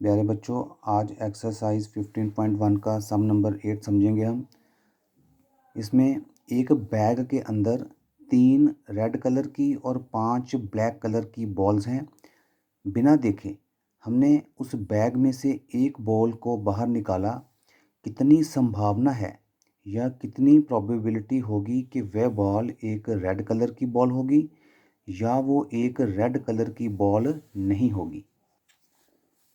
प्यारे बच्चों, आज एक्सरसाइज 15.1 का सम नंबर 8 समझेंगे हम। इसमें एक बैग के अंदर 3 रेड कलर की और 5 ब्लैक कलर की बॉल्स हैं। बिना देखे हमने उस बैग में से एक बॉल को बाहर निकाला। कितनी संभावना है या कितनी प्रोबेबिलिटी होगी कि वह बॉल एक रेड कलर की बॉल होगी या वो एक रेड कलर की बॉल नहीं होगी।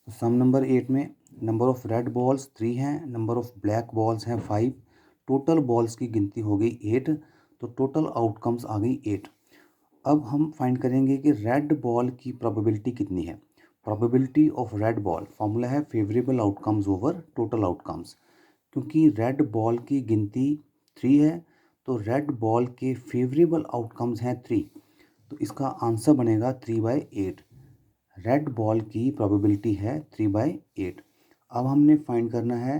तो सम नंबर 8 में नंबर ऑफ़ रेड बॉल्स 3 हैं, नंबर ऑफ़ ब्लैक बॉल्स हैं 5, टोटल बॉल्स की गिनती हो गई 8। तो टोटल आउटकम्स आ गई 8। अब हम फाइंड करेंगे कि रेड बॉल की प्रोबेबिलिटी कितनी है। Probability of red ball formula है favourable outcomes over total outcomes. क्योंकि रेड बॉल की गिनती 3 है तो रेड बॉल के फेवरेबल आउटकम्स हैं 3। तो इसका आंसर बनेगा 3/8। रेड बॉल की प्रोबेबिलिटी है 3/8। अब हमने फाइंड करना है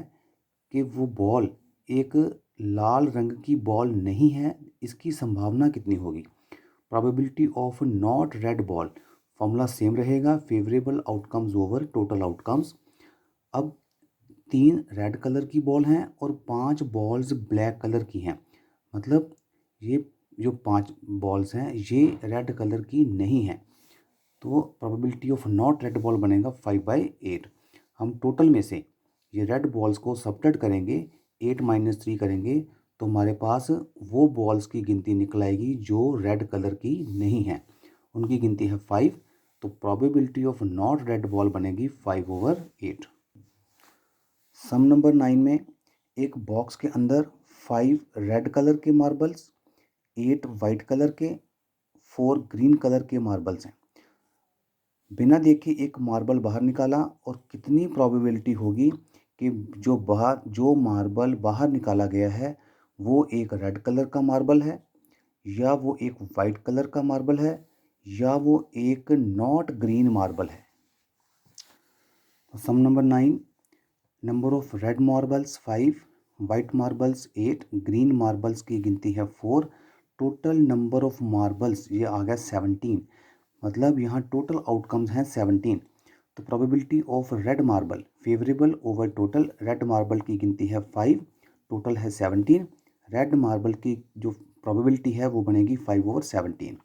कि वो बॉल एक लाल रंग की बॉल नहीं है, इसकी संभावना कितनी होगी। Probability of not red ball formula same रहेगा, favourable outcomes over total outcomes. अब 3 रेड कलर की बॉल हैं और 5 बॉल्स ब्लैक कलर की हैं। मतलब ये जो 5 बॉल्स हैं ये रेड कलर की नहीं हैं। तो probability of not red ball बनेगा 5/8। हम टोटल में से ये रेड बॉल्स को सब्ट्रैक्ट करेंगे, 8 - 3 करेंगे तो हमारे पास वो बॉल्स की गिनती निकल आएगी जो रेड कलर की नहीं है। उनकी गिनती है 5। तो probability of not red ball बनेगी 5/8। सम नंबर 9 में एक बॉक्स के अंदर 5 रेड कलर के मार्बल्स, 8 वाइट कलर के, 4 ग्रीन कलर के मार्बल्स हैं। बिना देखे एक मार्बल बाहर निकाला और कितनी प्रोबेबिलिटी होगी कि जो मार्बल बाहर निकाला गया है वो एक रेड कलर का मार्बल है या वो एक वाइट कलर का मार्बल है या वो एक नॉट ग्रीन मार्बल है। Sum number 9, number of red marbles 5, white marbles 8, green marbles की गिनती है 4, टोटल नंबर ऑफ मार्बल्स ये आ गया 17। मतलब यहाँ टोटल आउटकम्स हैं 17। तो probability of red marble favourable over total, red marble की गिनती है 5, टोटल है 17। रेड मार्बल की जो प्रोबेबिलिटी है वो बनेगी 5/17।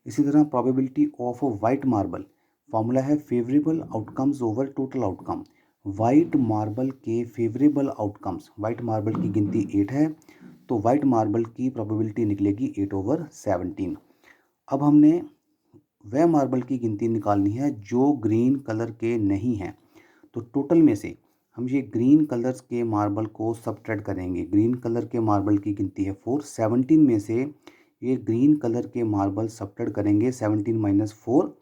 इसी तरह probability of white marble formula है favourable outcomes over total outcome. White marble के फेवरेबल आउटकम्स, वाइट मार्बल की गिनती 8 है तो वाइट मार्बल की प्रोबेबिलिटी निकलेगी 8/17। अब हमने वह मार्बल की गिनती निकालनी है जो ग्रीन कलर के नहीं हैं। तो टोटल में से हम ये ग्रीन कलर्स के मार्बल को सब्ट्रैक्ट करेंगे। ग्रीन कलर के मार्बल की गिनती है 4। 17 में से ये ग्रीन कलर के मार्बल सब्ट्रैक्ट करेंगे 17 - 4।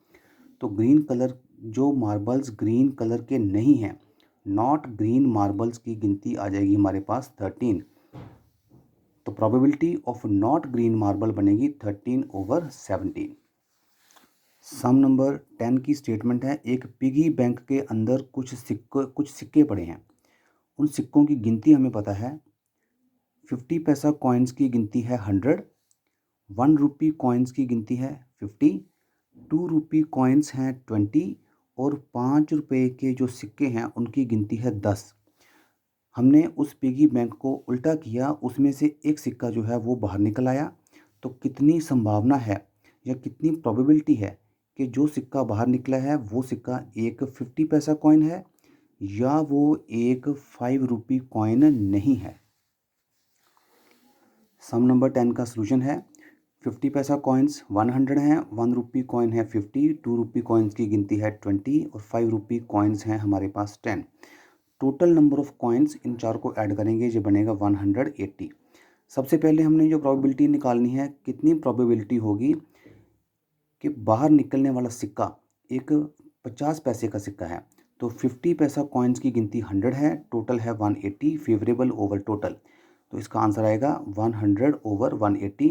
तो ग्रीन कलर जो मार्बल्स ग्रीन कलर के नहीं हैं, नॉट ग्रीन मार्बल्स की गिनती आ जाएगी हमारे पास 13। तो probability of not green marble बनेगी 13/17। सम नंबर 10 की स्टेटमेंट है, एक पिगी बैंक के अंदर कुछ सिक्के पड़े हैं। उन सिक्कों की गिनती हमें पता है। 50 पैसा कॉइन्स की गिनती है 100, 1 रुपी कॉइन्स की गिनती है 50, 2 रुपी कॉइन्स हैं 20 और 5 रुपये के जो सिक्के हैं उनकी गिनती है 10। हमने उस पिगी बैंक को उल्टा किया, उसमें से एक सिक्का जो है वो बाहर निकल आया। तो कितनी संभावना है या कितनी प्रोबेबिलिटी है कि जो सिक्का बाहर निकला है वो सिक्का एक 50 पैसा कॉइन है या वो एक 5 रुपी कॉइन नहीं है। सम नंबर 10 का सलूशन है, 50 पैसा कॉइन्स 100 हैं, 1 रुपी कॉइन है 50, 2 रुपी कॉइन्स की गिनती है 20 और 5 रुपी कॉइन्स हैं हमारे पास 10। Total number of coins in चार को ऐड करेंगे ये बनेगा 180। सबसे पहले हमने जो प्रोबेबिलिटी निकालनी है, कितनी प्रोबेबिलिटी होगी कि बाहर निकलने वाला सिक्का एक 50 पैसे का सिक्का है। तो 50 पैसा कॉइन्स की गिनती 100 है, टोटल है 180, फेवरेबल ओवर टोटल। तो इसका आंसर आएगा 100/180।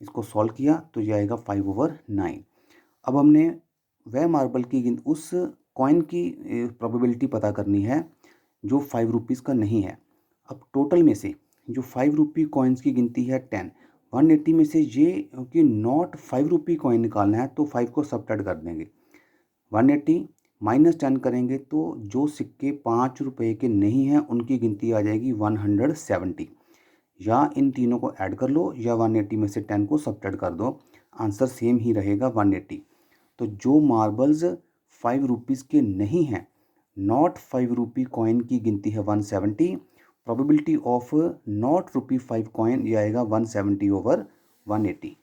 इसको सॉल्व किया तो ये आएगा 5/9। अब हमने वह मार्बल की उस कॉइन की प्रोबेबिलिटी पता करनी है जो 5 रुपीज़ का नहीं है। अब टोटल में से जो 5 रुपी कॉइन्स की गिनती है 10, 180 में से ये कि नॉट 5 रुपी कॉइन निकालना है तो 5 को सब्ट्रैक्ट कर देंगे। 180 -10 करेंगे तो जो सिक्के 5 रुपये के नहीं हैं उनकी गिनती आ जाएगी 170। या इन तीनों को ऐड कर लो या 180 में से 10 को सब्ट्रैक्ट कर दो, आंसर सेम ही रहेगा 180। तो जो मार्बल्स 5 रुपीज़ के नहीं हैं, नॉट 5 रुपी कॉइन की गिनती है 170। Probability of not rupee 5 coin ये आएगा 170 ओवर 180।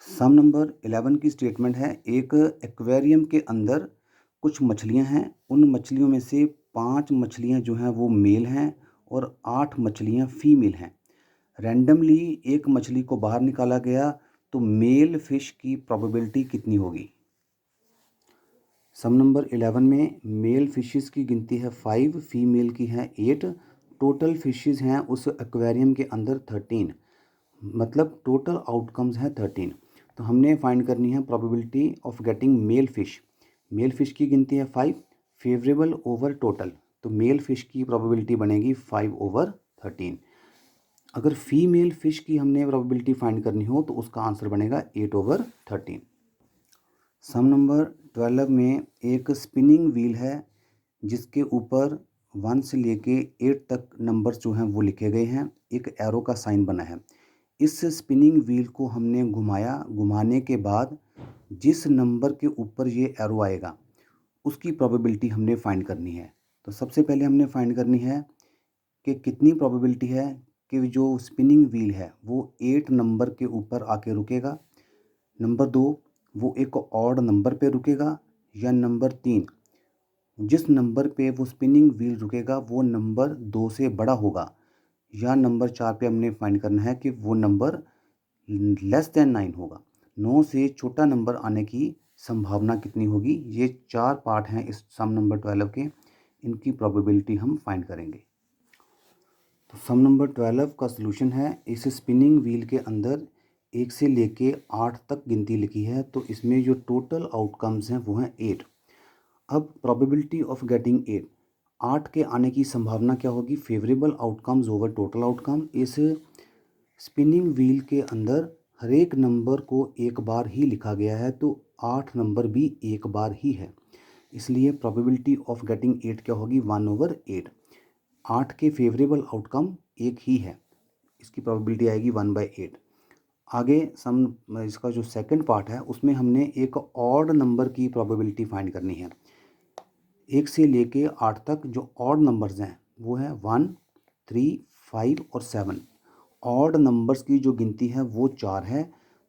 सम नंबर 11 की स्टेटमेंट है, एक एक्वेरियम के अंदर कुछ मछलियां हैं, उन मछलियों में से 5 मछलियां जो हैं वो मेल हैं और 8 मछलियां फीमेल हैं। रैंडमली एक मछली को बाहर निकाला गया तो मेल फिश की प्रोबेबिलिटी कितनी होगी। सम नंबर 11 में मेल फिशेस की गिनती है 5, फीमेल की है 8, टोटल फिशेस हैं उस एक्वेरियम के अंदर 13, मतलब टोटल आउटकम्स हैं 13। तो हमने फाइंड करनी है probability of getting male fish. Male fish की गिनती है 5, फेवरेबल ओवर टोटल, तो मेल फिश की प्रोबेबिलिटी बनेगी 5 ओवर 13। अगर फीमेल फिश की हमने प्रोबेबिलिटी फाइंड करनी हो तो उसका आंसर बनेगा 8 ओवर 13। सम नंबर 12 में एक स्पिनिंग व्हील है जिसके ऊपर 1 से लेके 8 तक नंबर्स जो हैं वो लिखे गए हैं, एक एरो का साइन बना है। इस स्पिनिंग व्हील को हमने घुमाया, घुमाने के बाद जिस नंबर के ऊपर ये एरो आएगा उसकी प्रोबेबिलिटी हमने फाइंड करनी है। तो सबसे पहले हमने फाइंड करनी है कि कितनी प्रोबेबिलिटी है कि जो स्पिनिंग व्हील है वो 8 नंबर के ऊपर आके रुकेगा। नंबर 2, वो एक ऑड नंबर पे रुकेगा, या नंबर 3, जिस नंबर पे वो स्पिनिंग व्हील रुकेगा वो नंबर 2 से बड़ा होगा, या नंबर 4 पे हमने फाइंड करना है कि वो नंबर लेस देन 9 होगा। 9 से छोटा नंबर आने की संभावना कितनी होगी। ये 4 पार्ट हैं इस सम नंबर 12 के, इनकी प्रोबेबिलिटी हम फाइंड करेंगे। तो सम नंबर 12 का सलूशन है, इस स्पिनिंग व्हील के अंदर 1 से लेके 8 तक गिनती लिखी है, तो इसमें जो टोटल आउटकम्स हैं वो हैं 8। अब प्रोबेबिलिटी ऑफ गेटिंग 8 के आने की संभावना क्या होगी, favourable outcomes over total outcome. इस स्पिनिंग व्हील के अंदर हर एक नंबर को एक बार ही लिखा गया है, तो 8 नंबर भी एक बार ही है, इसलिए प्रोबेबिलिटी ऑफ गेटिंग 8 क्या होगी, 1 ओवर 8। 8 के फेवरेबल आउटकम एक ही है, इसकी प्रोबेबिलिटी आएगी 1/8। आगे सम इसका जो सेकंड पार्ट है उसमें हमने एक ऑड नंबर की प्रोबेबिलिटी फाइंड करनी है। 1 से लेके 8 तक जो ऑड नंबर्स हैं वो है 1, 3, 5 और 7। ऑड नंबर्स की जो गिनती है वो 4 है,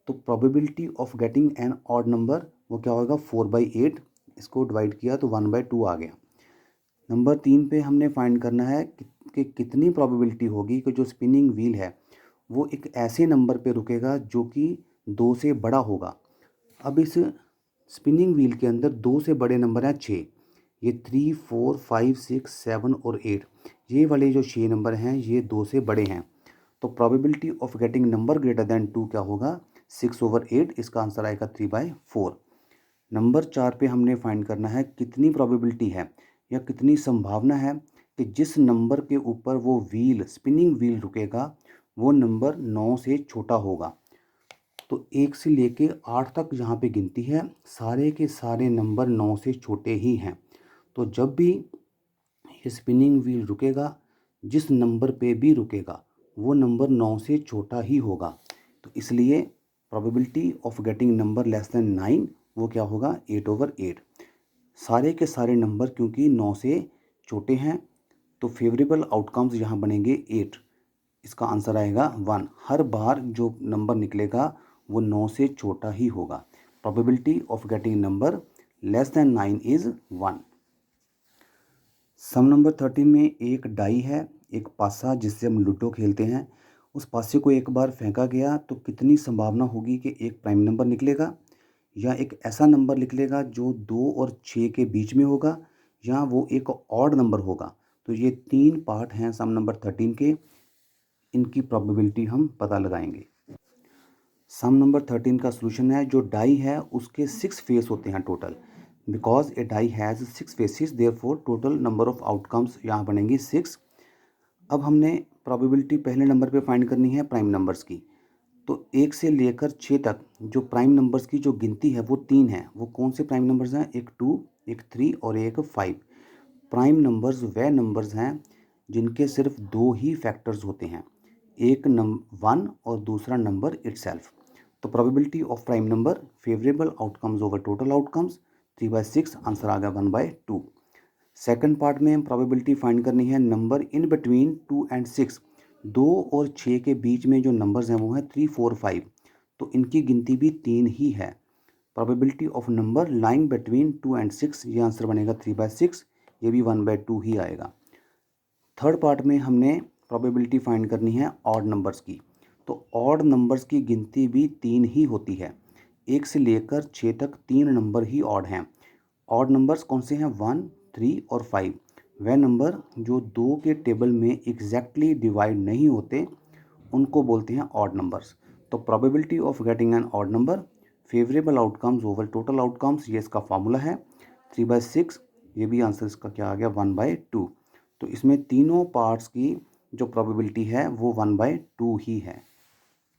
तो probability of getting an odd number वो क्या होगा, 4/8। इसको डिवाइड किया तो 1/2 आ गया। नंबर 3 पे हमने फाइंड करना है कि कितनी प्रोबेबिलिटी होगी कि जो स्पिनिंग व्हील है वो एक ऐसे नंबर पे रुकेगा जो कि 2 से बड़ा होगा। अब इस स्पिनिंग व्हील के अंदर 2 से बड़े नंबर हैं 6, ये 3, 4, 5, 6, 7 और 8, ये वाले जो 6 नंबर हैं ये 2 से बड़े हैं, तो probability of getting number greater than 2 क्या होगा, 6 ओवर 8। इसका आंसर आएगा 3/4। नंबर 4 पे हमने फाइंड करना है कितनी प्रोबेबिलिटी है या कितनी संभावना है कि जिस नंबर के ऊपर वो व्हील स्पिनिंग व्हील रुकेगा वो नंबर 9 से छोटा होगा। तो 1 से लेके 8 तक यहाँ पे गिनती है, सारे के सारे नंबर 9 से छोटे ही हैं, तो जब भी ये स्पिनिंग व्हील रुकेगा जिस नंबर पे भी रुकेगा वो नंबर 9 से छोटा ही होगा, तो इसलिए probability of getting number less than 9 वो क्या होगा, 8 ओवर 8। सारे के सारे नंबर क्योंकि 9 से छोटे हैं तो फेवरेबल आउटकम्स यहाँ बनेंगे 8, इसका आंसर आएगा 1। हर बार जो नंबर निकलेगा वो 9 से छोटा ही होगा। Probability of getting number less than 9 is 1। Sum number 13 में एक डाई है, एक पासा जिससे हम लूडो खेलते हैं, उस पासे को एक बार फेंका गया तो कितनी संभावना होगी कि एक प्राइम नंबर निकलेगा, या एक ऐसा नंबर निकलेगा जो 2 और 6 के बीच में होगा, या वो एक ऑड नंबर होगा। तो ये 3 पार्ट हैं सम नंबर 13 के, इनकी प्रोबेबिलिटी हम पता लगाएंगे। सम नंबर 13 का सलूशन है, जो डाई है उसके 6 फेस होते हैं total, because a die has 6 faces therefore total number of outcomes यहाँ बनेंगी 6। अब हमने प्रोबेबिलिटी पहले नंबर पे फाइंड करनी है प्राइम नंबर्स की, तो 1 से लेकर 6 तक जो प्राइम नंबर्स की जो गिनती है वो 3 है। वो कौन से प्राइम नंबर्स हैं? एक 2, एक 3 और एक 5। प्राइम नंबर्स वह नंबर्स हैं जिनके सिर्फ 2 ही फैक्टर्स होते हैं, एक 1 और दूसरा नंबर इटसेल्फ। तो probability of prime number favourable outcomes over total outcomes 3/6, answer आ गया 1/2। सेकंड पार्ट में हम प्रोबेबिलिटी फाइंड करनी है नंबर इन बिटवीन 2 एंड 6। 2 और 6 के बीच में जो नंबर्स हैं वो हैं 3, 4, 5। तो इनकी गिनती भी 3 ही है। Probability of number lying between 2 and 6, ये आंसर बनेगा 3/6, ये भी 1/2 ही आएगा। थर्ड पार्ट में हमने प्रोबेबिलिटी फाइंड करनी है ऑड नंबर्स की। तो ऑड नंबर्स की गिनती भी 3 ही होती है। 1 से लेकर 6 तक 3 नंबर ही ऑड हैं। ऑड नंबर्स कौन से हैं? 1, 3 और 5। वह नंबर जो 2 के टेबल में एग्जैक्टली डिवाइड नहीं होते उनको बोलते हैं ऑड नंबर्स। तो probability of getting an odd number favourable outcomes over total outcomes, ये इसका फॉर्मूला है 3/6। ये भी आंसर इसका क्या आ गया? 1/2। तो इसमें तीनों पार्ट्स की जो प्रोबेबिलिटी है वो 1/2 ही है।